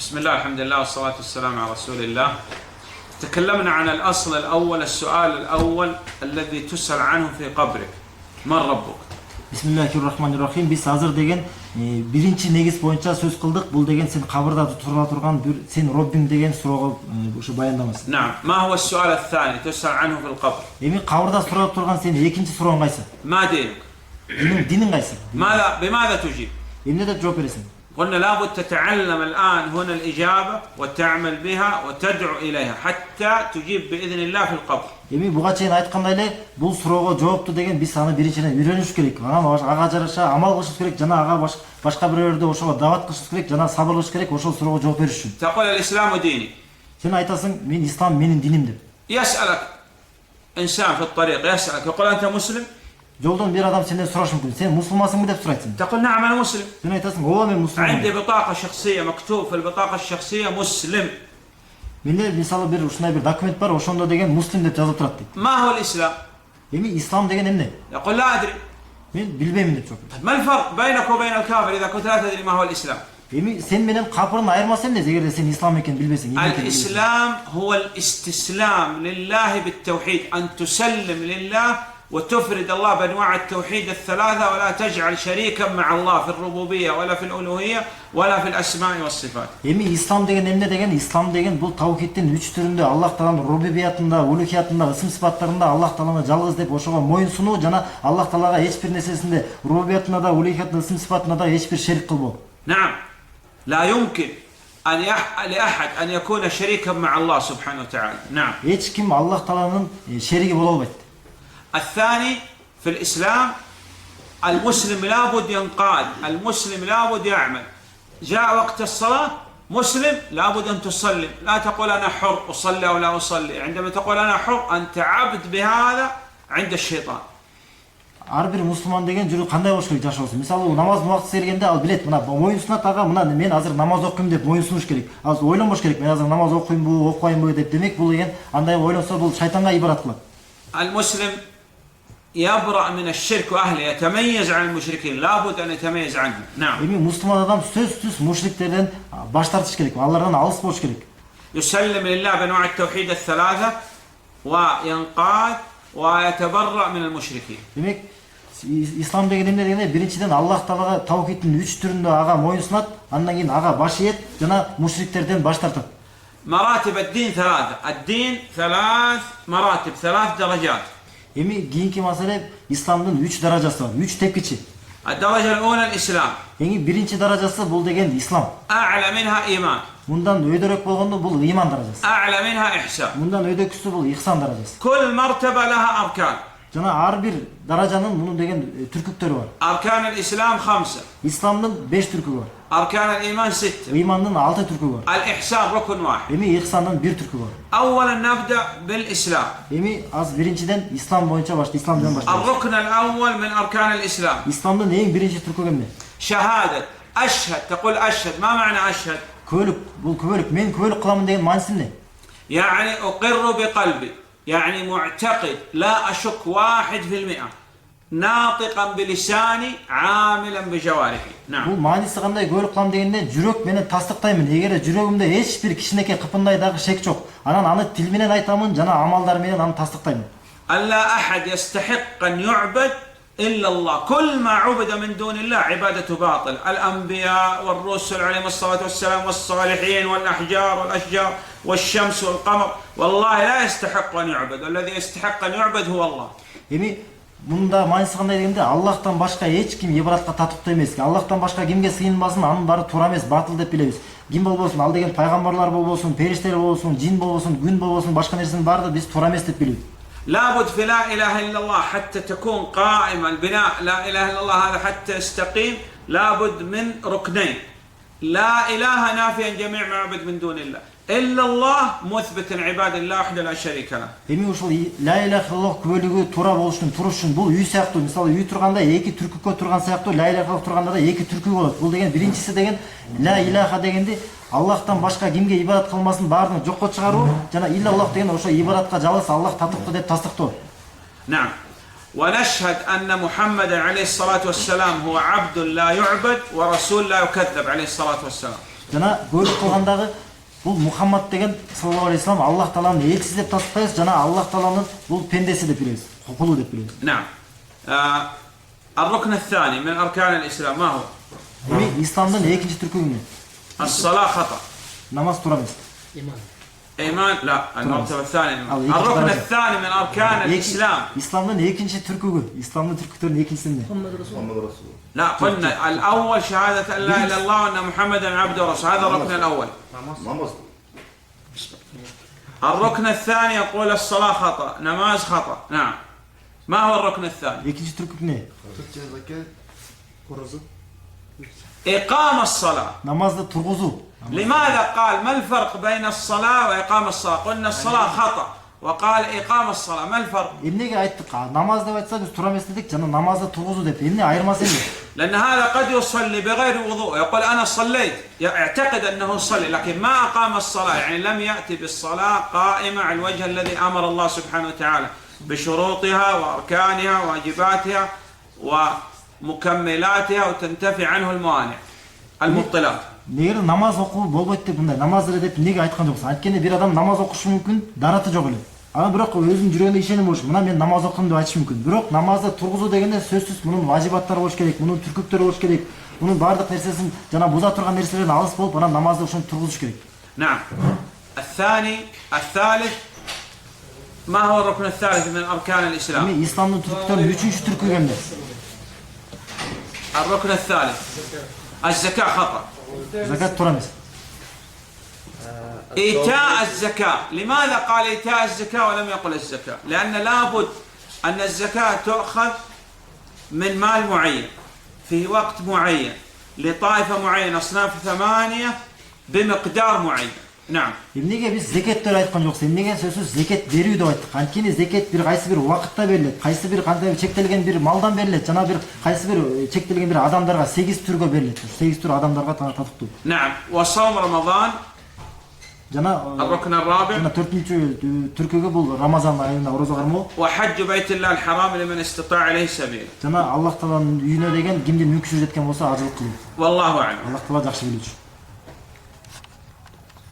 بسم الله الحمد لله والصلاة والسلام على رسول الله. تكلمنا عن الأصل الأول، السؤال الأول الذي تسأل عنه في قبرك: من ربك؟ Bismillahirrahmanirrahim. Biz hazır degen birinci negiz boyunca söz kıldık. Bul degen sen kabırda tutura turgan bir sen Rabbim degen soruğa şu bayandamasın. نعم. ما هو السؤال الثاني تسأل عنه في القبر؟ Emin kabırda soruğa turgan sen ikinci soruğun kaysı? ما دينك؟ Dinin kaysı? بماذا تجيب؟ Emine de cevap veresin. قلنا لابد تتعلم الآن هنا الإجابة وتعمل بها وتدعو إليها حتى تجيب بإذن الله في القبر. Emin buga çeyin aytkandayla bul soruğa cevapты деген biz sani birinciden öğreniş gerek. Ana aga жараша amal kılışız gerek. Jana aga başka bir yerde oşoğa davat kılışız gerek. Jana sabır kılışız gerek. Oşol soruğa cevap veriş üçün. تقول الإسلام ديني. Sen aytasın men İslam menin dinim dep. يسألك إنسان في الطريق يسألك يقول أنت مسلم؟ Yoldan bir adam senden soraş mümkün. Sen Müslümansın mı dep soraysın. تقول نعم أنا مسلم. Sen aytasın ova men Müslümanım. عندي بطاقة شخصية مكتوب في البطاقة الشخصية مسلم. Mende misalı bir uşunday bir dokument var. Oşonda degen Muslim dep yazıp turat deyip. ما هو الإسلام؟ Emi İslam degen emne? يقول لا أدري. Men bilbeyim dep çok. ما الفرق بينك وبين الكافر إذا كنت لا تدري ما هو الإسلام؟ Emi sen menen kapırın ayırması emne? Eğer de sen İslam eken bilbesin. الإسلام هو الاستسلام لله بالتوحيد، أن تسلم لله وتفرد الله بأنواع التوحيد الثلاثة ولا تجعل شريكا مع الله في الربوبية ولا في الألوهية ولا في الأسماء والصفات. Emi İslam degen emne degen? İslam degen bu tavhidin 3 türünde Allah Taala'nın rububiyatında, uluhiyatında, isim sıfatlarında Allah Taala'na жалгыз dep oşoğa moyun sunu jana Allah Taala'ga hiçbir nesesinde rububiyatında da, uluhiyatında, isim sıfatında da hiçbir şerik kılbo. نعم. لا يمكن لأحد أن يكون شريكا مع الله سبحانه وتعالى. نعم. Hiç kim Allah Taala'nın şeriki bol olmaydı. الثاني في الإسلام المسلم لابد ينقاد، المسلم لابد يعمل. جاء وقت الصلاة مسلم لابد أن تصلي، لا تقول أنا حر أصلي أو لا أصلي. عندما تقول أنا حر أنت عبد بهذا عند الشيطان. Ар бир мусулман деген жүрү кандай болуш керек жашоосу. Мисалы намаз убактысы келгенде ал билет, мына моюнсунат ага, мына мен азыр намаз окуйм деп моюнсунуш керек. Ал ойлонбош керек, мен азыр намаз окуймбу, окубаймбы деп. Демек бул деген андай ойлонсо бул шайтанга ибарат кылат. المسلم يبرأ من الشرك وأهله، يتميز عن المشركين، لابد أن يتميز عنهم. نعم. Эми мусулман адам сөзсүз мушриктерден баш тартыш керек, алардан алыс болуш керек. يسلم لله بأنواع التوحيد الثلاثة وينقاد ويتبرأ من المشركين. Демек İslam деген эмне дегенде биринчиден Аллах Таалага тавхидтин 3 түрүндө ага моюнсунат, андан кийин ага баш ийет жана мушриктерден баш тартат. مراتب الدين ثلاثة، الدين ثلاث مراتب، ثلاث درجات. Эми кийинки маселе İslamдын 3 даражасы бар, 3 тепкичи. الدرجة الأولى الإسلام. Эми биринчи даражасы бул деген İslam. أعلى منها إيمان. Мындан өйдөрөөк болгондо бул иман даражасы. أعلى منها إحسان. Мындан өйдөкүсү бул ихсан даражасы. كل مرتبة لها أركان. Жана ар бир даражанын мунун деген түркүктөрү бар. أركان الإسلام 5. İslamдын 5 түркү бар. أركان الإيمان 6. İmandын 6 түркү бар. الإحسان ركن واحد. Эми ихсандын 1 түркү бар. أولا نبدأ بالإسلام. Эми аз биринчиден İslam боюнча İslam менен баштайбыз. الركن الأول من أركان الإسلام. İslamдын эң биринчи түркү эмне? شهادة. أشهد، تقول أشهد، ما معنى أشهد؟ Күбөлүк, бул күбөлүк, мен күбөлүк кыламын деген мааниси эмне? يعني أقر بقلبي، يعني معتقد لا أشك 1%، ناطقا بلساني عاملا بجوارحي. نعم. Бул маанisi кандай күбөлүк кылам дегенде жүрөк менен тастыктаймын. Эгер жүрөгүмдө эч бир кичинекей кыпындай дагы шек жок, анан аны тил менен айтамын жана амалдар менен аны тастыктаймын. ألا أحد يستحق أن يعبد إلا الله، كل ما عبد من دون الله عبادته باطل. الأنبياء والرسل عليهم الصلاة والسلام والصالحين والأحجار والأشجار والشمس والقمر، والله لا يستحق أن يعبد، الذي يستحق أن يعبد هو الله. Эми мында маанisi кандай дегенде Аллахтан башка эч ким ибаратка татыктуу эмес. Аллахтан башка кимге сыйынбасын, анын баары туура эмес, батыл деп билебиз. Ким болбосун, ал деген пайгамбарлар болбосун, периштелер болбосун, жин болбосун, күн болбосун, башка нерсенин баары да биз туура эмес деп билебиз. لابد في لا إله إلا الله حتى تكون قائمة البناء، لا إله إلا الله هذا حتى يستقيم لابد من ركنين. لا إله نافيا جميع ما يعبد من دون الله، إلا الله مثبتا عباد الله وحده لا شريك له. Эми ушул ла иляха иллаллах күбөлүгү туура болуштун туруш үчүн бул үй сыяктуу, мисалы үй турганда эки түркүккө турган сыяктуу ла иляха иллаллах турганда да эки түркү болот. Бул деген биринчиси деген ла иляха дегенде Аллахтан башка кимге ибарат кылмасын баарын жокко чыгаруу, жана иллаллах деген ошо ибаратка жалгыз Аллах татыктуу деп тастыктоо. نعم. ونشهد أن محمدا عليه الصلاة والسلام هو عبد لا يعبد ورسول لا يكذب عليه الصلاة والسلام. жана бөлүп кылгандагы бул Мухаммад деген саллаллаху алейхи вассалам Аллах тааланын элчиси деп тасдыктайбыз, жана Аллах тааланын бул пендеси деп билебиз, кулу деп билебиз. نعم. الركن الثاني من أركان الإسلام ما هو؟ Эми исламдын экинчи түркүгү эмне? الصلاة خطأ. Намаз туура эмес. إيمان لا، المرتبة الثانية. الركن الثاني من أركان الإسلام. исламдын экинчи түркүгү, исламдын түркүктөрүнүн экинчиси эмне? لا، قلنا الأول شهادة أن لا إله إلا الله وأن محمدا عبده ورسوله، هذا الركن الأول. الركن الثاني يقول الصلاة خطأ، نماز خطأ. نعم. ما هو الركن الثاني؟ Экинчи түркүк эмне? إقام الصلاة. Намазды тургузуу. لماذا قال ما الفرق بين الصلاة وإقام الصلاة؟ قلنا الصلاة خطأ وقال إقام الصلاة، ما الفرق؟ Эмнеге айттык? Намаз деп айтса биз туура эмес дедик, жана намазды тургузуу деп. Эмне айырмасы эмне? لأن هذا قد يصلي بغير وضوء، يقول أنا صليت، يعتقد أنه صلي لكن ما أقام الصلاة، يعني لم يأتي بالصلاة قائمة على الوجه الذي أمر الله سبحانه وتعالى بشروطها وأركانها وواجباتها ومكملاتها وتنتفي عنه الموانع المبطلات. Негер намаз окуу болбойт деп мындай намаз эле деп неге айткан жоксуң? Анткени бир адам намаз окушу мүмкүн, дараты жок эле. Ана бирок өзүнүн жүрөгүндө ишеним болуш, мына мен намаз окудум деп айтышы мүмкүн. Бирок намазды тургузуу дегенде сөзсүз мунун важибаттары болуш керек, мунун түркүктөрү болуш керек. Мунун баардык нерсесин жана буза турган нерселерден алыс болуп, анан намазды ошентип тургузуш керек. نعم. الثالث ما هو الركن الثالث من أركان الإسلام؟ Эми исламдын түркүктөрүнүн үчүнчү түркүгү эмне? الركن الثالث الزكاة خطأ. Закат туура эмес. إيتاء الزكاة، لماذا قال إيتاء الزكاة ولم يقل الزكاة؟ لأن لابد أن الزكاة تؤخذ من مال معين في وقت معين لطائفة معينة، أصناف 8 بمقدار معين. نعم. Эмнеге биз зекеттер айткан жокпуз? Эмнеге сөзсүз зекет берүү деп айттык? Анткени зекет бир кайсы бир убакытта берилет, кайсы бир кандай чектелген бир малдан берилет, жана бир кайсы бир чектелген бир адамдарга 8 түргө берилет. 8 түр адамдарга татыктуу. نعم. وصوم رمضان Жана الركن الرابع. жана 4-үнчү түркүгү бул Рамазан айында орозо кармоо. وحج بيت الله الحرام لمن استطاع إليه سبيل. Жана Аллах тааланын үйүнө деген кимдин мүмкүнчүлүгү жеткен болсо ажылык кылуу. والله أعلم. Аллах таала жакшы билүүчү.